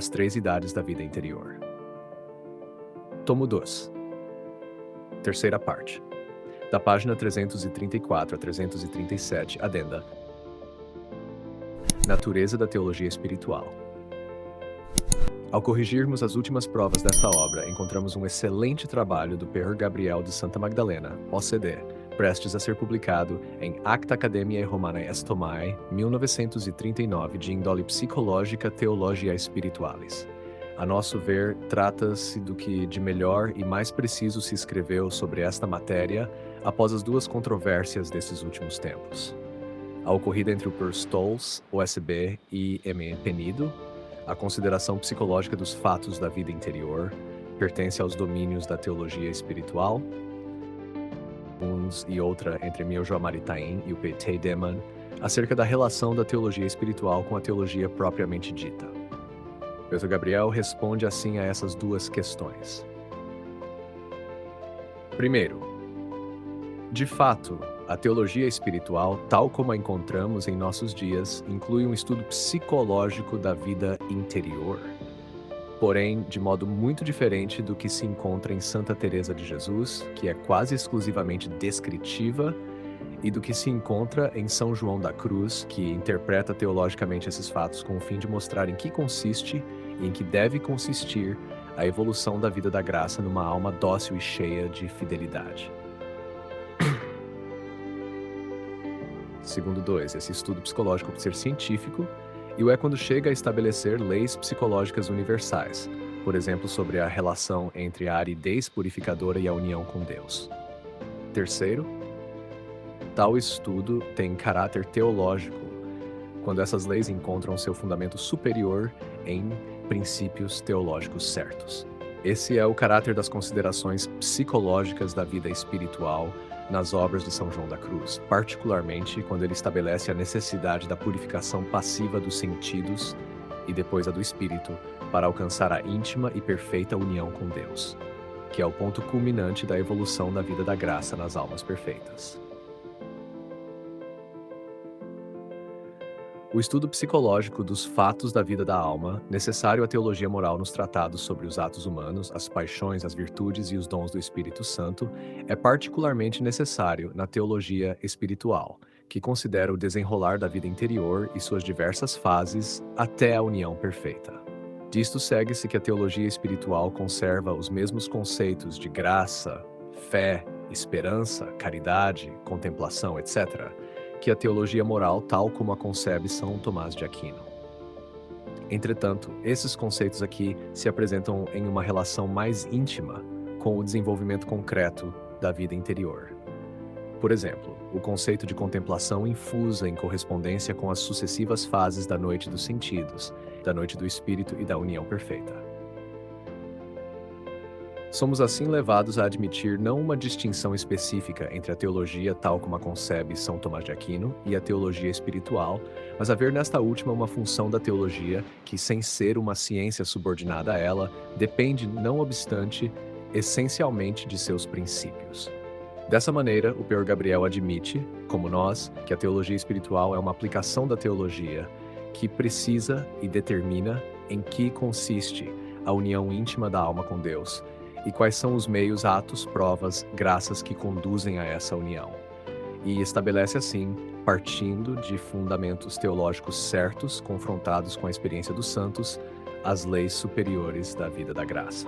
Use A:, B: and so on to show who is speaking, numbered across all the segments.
A: as três idades da vida interior. Tomo 2. Terceira parte. Da página 334 a 337, adenda. Natureza da teologia espiritual. Ao corrigirmos as últimas provas desta obra, encontramos um excelente trabalho do Pr. Gabriel de Santa Magdalena, OCD, prestes a ser publicado em Acta Academiae Romanae Estomae, 1939, de índole psicológica Theologiae Spiritualis. A nosso ver, trata-se do que de melhor e mais preciso se escreveu sobre esta matéria após as duas controvérsias desses últimos tempos. A ocorrida entre o Pr. Stolz, OSB, e M. Penido, a consideração psicológica dos fatos da vida interior, pertence aos domínios da teologia espiritual, uns e outra entre Emil João Maritain e o P. Tiedemann, acerca da relação da teologia espiritual com a teologia propriamente dita. Pedro Gabriel responde assim a essas duas questões. Primeiro, de fato, a teologia espiritual, tal como a encontramos em nossos dias, inclui um estudo psicológico da vida interior, porém de modo muito diferente do que se encontra em Santa Teresa de Jesus, que é quase exclusivamente descritiva, e do que se encontra em São João da Cruz, que interpreta teologicamente esses fatos com o fim de mostrar em que consiste e em que deve consistir a evolução da vida da graça numa alma dócil e cheia de fidelidade. Segundo 2, esse estudo psicológico pode ser científico e o é quando chega a estabelecer leis psicológicas universais, por exemplo, sobre a relação entre a aridez purificadora e a união com Deus. Terceiro, tal estudo tem caráter teológico, quando essas leis encontram seu fundamento superior em princípios teológicos certos. Esse é o caráter das considerações psicológicas da vida espiritual nas obras de São João da Cruz, particularmente quando ele estabelece a necessidade da purificação passiva dos sentidos e depois a do espírito para alcançar a íntima e perfeita união com Deus, que é o ponto culminante da evolução da vida da graça nas almas perfeitas. O estudo psicológico dos fatos da vida da alma, necessário à teologia moral nos tratados sobre os atos humanos, as paixões, as virtudes e os dons do Espírito Santo, é particularmente necessário na teologia espiritual, que considera o desenrolar da vida interior e suas diversas fases até a união perfeita. Disto segue-se que a teologia espiritual conserva os mesmos conceitos de graça, fé, esperança, caridade, contemplação, etc., que a teologia moral tal como a concebe São Tomás de Aquino. Entretanto, esses conceitos aqui se apresentam em uma relação mais íntima com o desenvolvimento concreto da vida interior. Por exemplo, o conceito de contemplação infusa em correspondência com as sucessivas fases da noite dos sentidos, da noite do espírito e da união perfeita. Somos assim levados a admitir não uma distinção específica entre a teologia tal como a concebe São Tomás de Aquino e a teologia espiritual, mas a ver nesta última uma função da teologia que, sem ser uma ciência subordinada a ela, depende, não obstante, essencialmente de seus princípios. Dessa maneira, o Pr. Gabriel admite, como nós, que a teologia espiritual é uma aplicação da teologia que precisa e determina em que consiste a união íntima da alma com Deus, e quais são os meios, atos, provas, graças que conduzem a essa união. E estabelece assim, partindo de fundamentos teológicos certos, confrontados com a experiência dos santos, as leis superiores da vida da graça.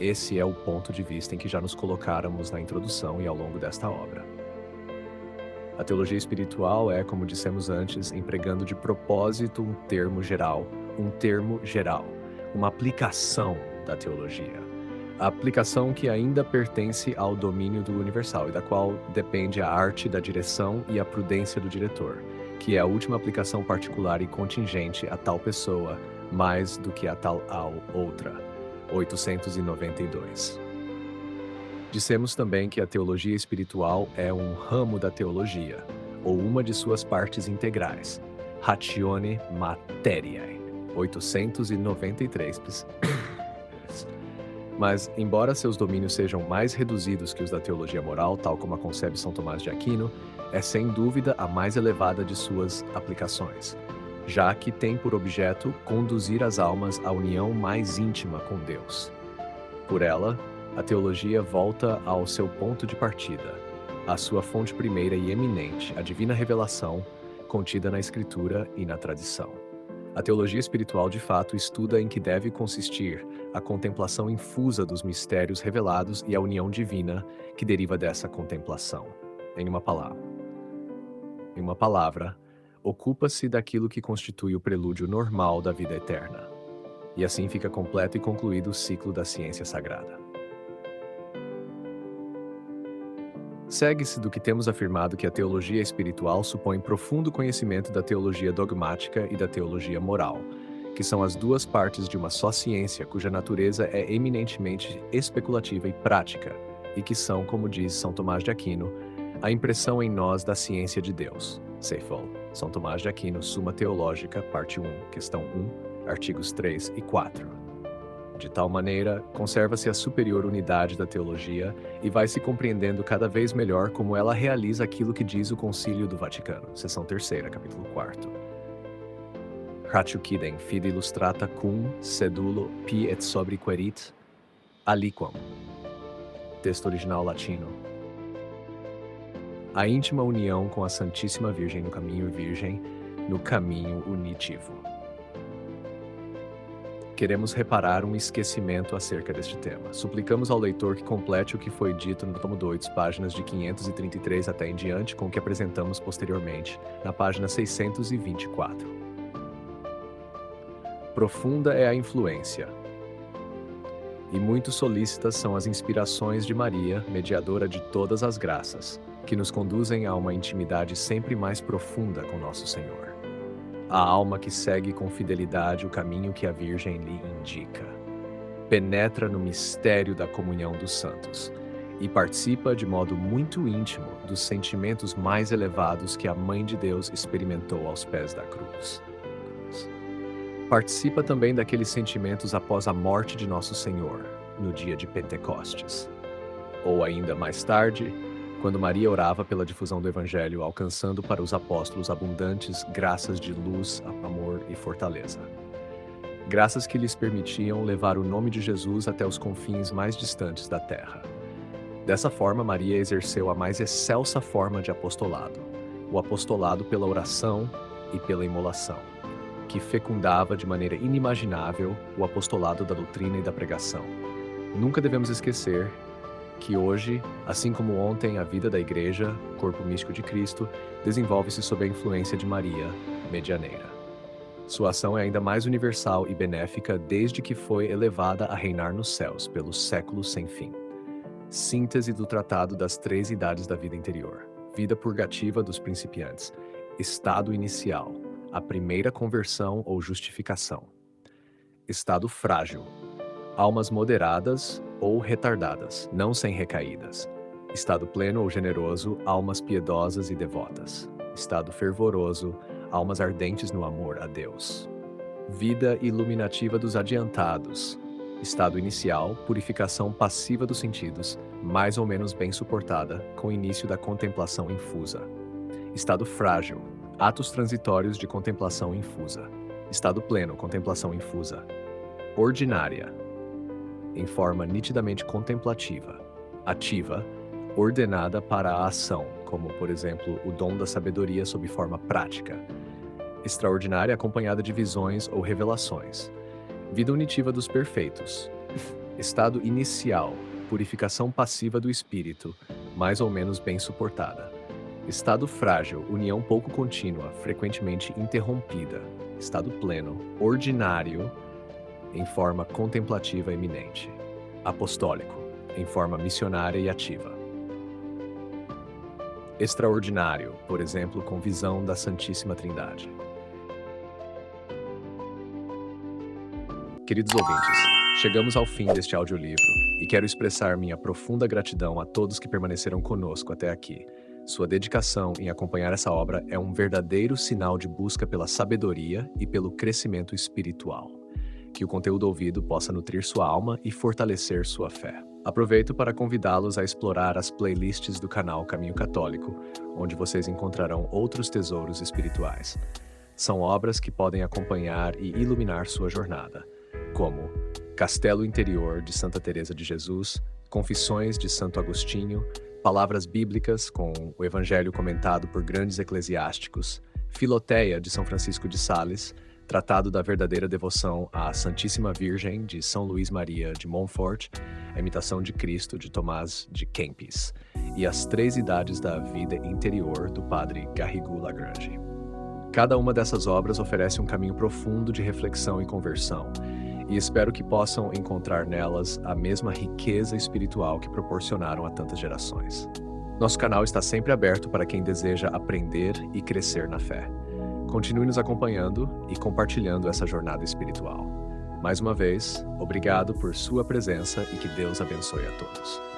A: Esse é o ponto de vista em que já nos colocáramos na introdução e ao longo desta obra. A teologia espiritual é, como dissemos antes, empregando de propósito um termo geral, uma aplicação da teologia. A aplicação que ainda pertence ao domínio do universal e da qual depende a arte da direção e a prudência do diretor, que é a última aplicação particular e contingente a tal pessoa, mais do que a tal outra. 892. Dissemos também que a teologia espiritual é um ramo da teologia, ou uma de suas partes integrais, ratione materiae. 893. Mas, embora seus domínios sejam mais reduzidos que os da teologia moral, tal como a concebe São Tomás de Aquino, é sem dúvida a mais elevada de suas aplicações. já que tem por objeto conduzir as almas à união mais íntima com Deus. Por ela, a teologia volta ao seu ponto de partida, à sua fonte primeira e eminente, a divina revelação, contida na Escritura e na tradição. A teologia espiritual, de fato, estuda em que deve consistir a contemplação infusa dos mistérios revelados e a união divina que deriva dessa contemplação. Em uma palavra, ocupa-se daquilo que constitui o prelúdio normal da vida eterna. E assim fica completo e concluído o ciclo da ciência sagrada. Segue-se do que temos afirmado que a teologia espiritual supõe profundo conhecimento da teologia dogmática e da teologia moral, que são as duas partes de uma só ciência cuja natureza é eminentemente especulativa e prática, e que são, como diz São Tomás de Aquino, a impressão em nós da ciência de Deus. Ceifol, São Tomás de Aquino, Suma Teológica, parte 1, questão 1, artigos 3 e 4. De tal maneira, conserva-se a superior unidade da teologia e vai se compreendendo cada vez melhor como ela realiza aquilo que diz o Concílio do Vaticano, seção 3ª, capítulo 4. Ratio quidem fide illustrata cum sedulo pi et sobriquerit aliquam. Texto original latino. A íntima união com a Santíssima Virgem no caminho virgem, no caminho unitivo. Queremos reparar um esquecimento acerca deste tema. Suplicamos ao leitor que complete o que foi dito no tomo 2, páginas de 533 até em diante, com o que apresentamos posteriormente, na página 624. Profunda é a influência, e muito solícitas são as inspirações de Maria, mediadora de todas as graças, que nos conduzem a uma intimidade sempre mais profunda com Nosso Senhor. A alma que segue com fidelidade o caminho que a Virgem lhe indica. Penetra no mistério da comunhão dos santos e participa de modo muito íntimo dos sentimentos mais elevados que a Mãe de Deus experimentou aos pés da cruz. Participa também daqueles sentimentos após a morte de Nosso Senhor, no dia de Pentecostes. Ou ainda mais tarde, quando Maria orava pela difusão do Evangelho, alcançando para os apóstolos abundantes graças de luz, amor e fortaleza. Graças que lhes permitiam levar o nome de Jesus até os confins mais distantes da terra. Dessa forma, Maria exerceu a mais excelsa forma de apostolado, o apostolado pela oração e pela imolação, que fecundava de maneira inimaginável o apostolado da doutrina e da pregação. Nunca devemos esquecer que hoje, assim como ontem, a vida da Igreja, corpo místico de Cristo, desenvolve-se sob a influência de Maria, medianeira. Sua ação é ainda mais universal e benéfica desde que foi elevada a reinar nos céus, pelos séculos sem fim. Síntese do Tratado das Três Idades da Vida Interior. Vida purgativa dos principiantes. Estado inicial. A primeira conversão ou justificação. Estado frágil. Almas moderadas ou retardadas, não sem recaídas. Estado pleno ou generoso, almas piedosas e devotas. Estado fervoroso, almas ardentes no amor a Deus. Vida iluminativa dos adiantados. Estado inicial, purificação passiva dos sentidos, mais ou menos bem suportada, com início da contemplação infusa. Estado frágil, atos transitórios de contemplação infusa. Estado pleno, contemplação infusa. Ordinária, em forma nitidamente contemplativa, ativa, ordenada para a ação, como, por exemplo, o dom da sabedoria sob forma prática. Extraordinária, acompanhada de visões ou revelações. Vida unitiva dos perfeitos. Estado inicial, purificação passiva do espírito, mais ou menos bem suportada. Estado frágil, união pouco contínua, frequentemente interrompida. Estado pleno, ordinário, em forma contemplativa eminente. Apostólico, em forma missionária e ativa. Extraordinário, por exemplo, com visão da Santíssima Trindade. Queridos ouvintes, chegamos ao fim deste audiolivro e quero expressar minha profunda gratidão a todos que permaneceram conosco até aqui. Sua dedicação em acompanhar essa obra é um verdadeiro sinal de busca pela sabedoria e pelo crescimento espiritual. Que o conteúdo ouvido possa nutrir sua alma e fortalecer sua fé. Aproveito para convidá-los a explorar as playlists do canal Caminho Católico, onde vocês encontrarão outros tesouros espirituais. São obras que podem acompanhar e iluminar sua jornada, como Castelo Interior, de Santa Teresa de Jesus, Confissões de Santo Agostinho, Palavras Bíblicas, com o Evangelho comentado por grandes eclesiásticos, Filoteia, de São Francisco de Sales, Tratado da Verdadeira Devoção à Santíssima Virgem, de São Luís Maria de Montfort, A Imitação de Cristo, de Tomás de Kempis, e As Três Idades da Vida Interior, do padre Garrigou Lagrange. Cada uma dessas obras oferece um caminho profundo de reflexão e conversão, e espero que possam encontrar nelas a mesma riqueza espiritual que proporcionaram a tantas gerações. Nosso canal está sempre aberto para quem deseja aprender e crescer na fé. Continue nos acompanhando e compartilhando essa jornada espiritual. Mais uma vez, obrigado por sua presença e que Deus abençoe a todos.